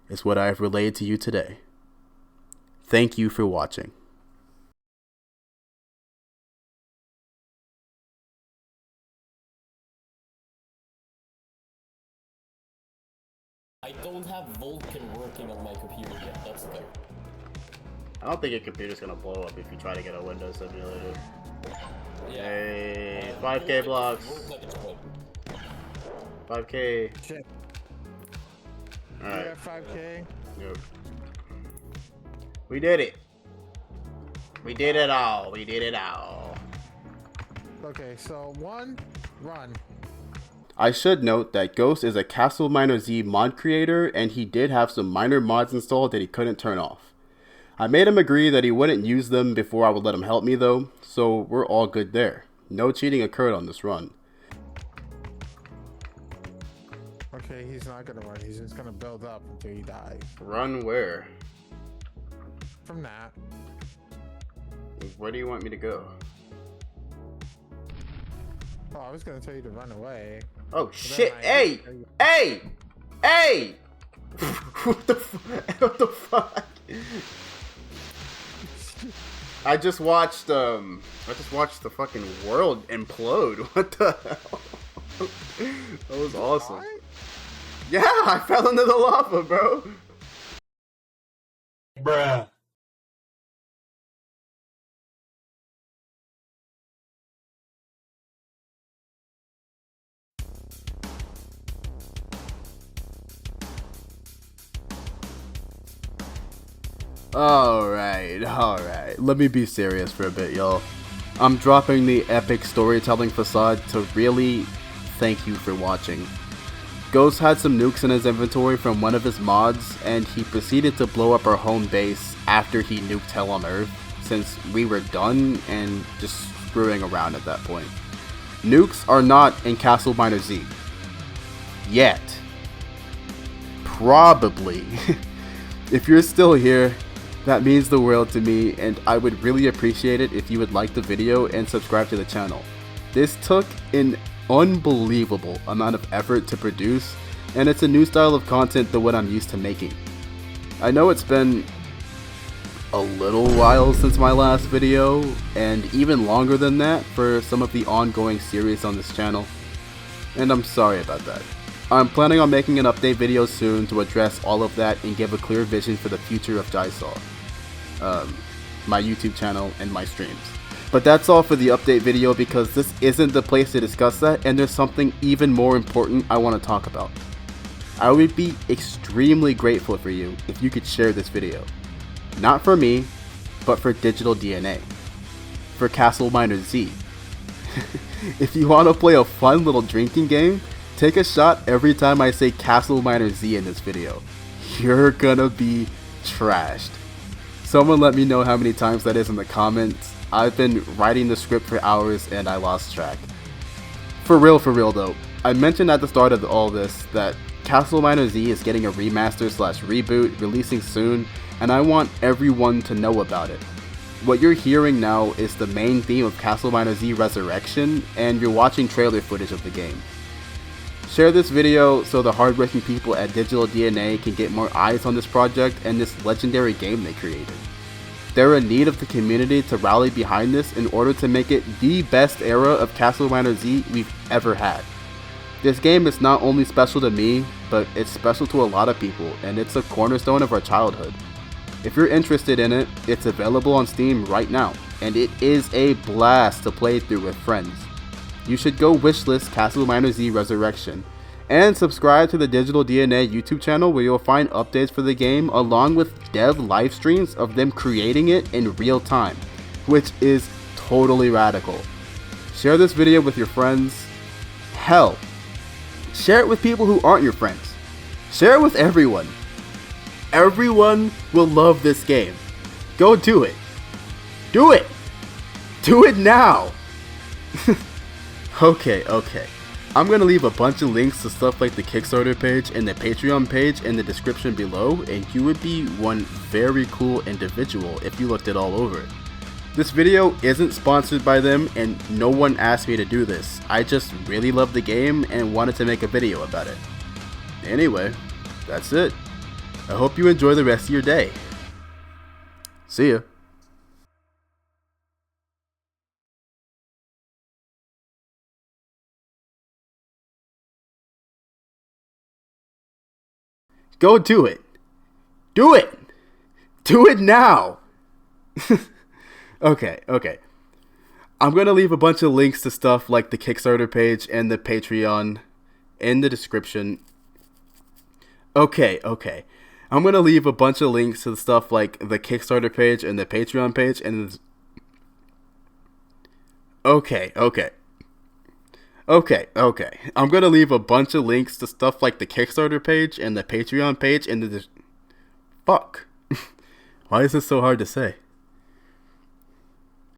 is what I have relayed to you today. Thank you for watching. I don't have Vulkan working on my computer yet, that's the thing. I don't think your computer's gonna blow up if you try to get a Windows simulator. Yeah. Hey, 5k blocks. 5k. Shit. Alright. Yeah, 5k. Yep. We did it. We did it all. We did it all. Okay, so 1, run. I should note that Ghost is a CastleMiner Z mod creator, and he did have some minor mods installed that he couldn't turn off. I made him agree that he wouldn't use them before I would let him help me though, so we're all good there. No cheating occurred on this run. Okay, he's not gonna run. He's just gonna build up until he dies. Run where? From that. Where do you want me to go? Oh, I was gonna tell you to run away. Oh shit! Hey! Hey! Hey! What the fuck? I just watched the fucking world implode. What the hell? That was awesome. What? Yeah, I fell into the lava, bro. Bruh. Alright. Let me be serious for a bit, y'all. I'm dropping the epic storytelling facade to really thank you for watching. Ghost had some nukes in his inventory from one of his mods, and he proceeded to blow up our home base after he nuked Hell on Earth, since we were done and just screwing around at that point. Nukes are not in CastleMiner Z. Yet. Probably. If you're still here, that means the world to me, and I would really appreciate it if you would like the video and subscribe to the channel. This took an unbelievable amount of effort to produce, and it's a new style of content than what I'm used to making. I know it's been a little while since my last video, and even longer than that for some of the ongoing series on this channel, and I'm sorry about that. I'm planning on making an update video soon to address all of that and give a clear vision for the future of jysaw, my YouTube channel and my streams. But that's all for the update video, because this isn't the place to discuss that, and there's something even more important I want to talk about. I would be extremely grateful for you if you could share this video. Not for me, but for DigitalDNA. For CastleMiner Z. If you want to play a fun little drinking game, take a shot every time I say CastleMiner Z in this video. You're gonna be trashed. Someone let me know how many times that is in the comments. I've been writing the script for hours and I lost track. For real though, I mentioned at the start of all this that CastleMiner Z is getting a remaster / reboot releasing soon, and I want everyone to know about it. What you're hearing now is the main theme of CastleMiner Z Resurrection, and you're watching trailer footage of the game. Share this video so the hardworking people at DigitalDNA can get more eyes on this project and this legendary game they created. They're in need of the community to rally behind this in order to make it the best era of CastleMiner Z we've ever had. This game is not only special to me, but it's special to a lot of people, and it's a cornerstone of our childhood. If you're interested in it, it's available on Steam right now, and it is a blast to play through with friends. You should go wishlist CastleMiner Z Resurrection, and subscribe to the DigitalDNA YouTube channel, where you'll find updates for the game along with dev live streams of them creating it in real time, which is totally radical. Share this video with your friends. Hell, share it with people who aren't your friends. Share it with everyone. Everyone will love this game. Go do it. Do it. Do it now. Okay. I'm gonna leave a bunch of links to stuff like the Kickstarter page and the Patreon page in the description below, and you would be one very cool individual if you looked it all over. This video isn't sponsored by them, and no one asked me to do this. I just really love the game and wanted to make a video about it. Anyway, that's it. I hope you enjoy the rest of your day. See ya. Go do it. Do it. Do it now. Okay. I'm going to leave a bunch of links to stuff like the Kickstarter page and the Patreon in the description. Okay. I'm gonna leave a bunch of links to the stuff like the Kickstarter page and the Patreon page, and okay. I'm gonna leave a bunch of links to stuff like the Kickstarter page and the Patreon page, and the fuck. Why is this so hard to say?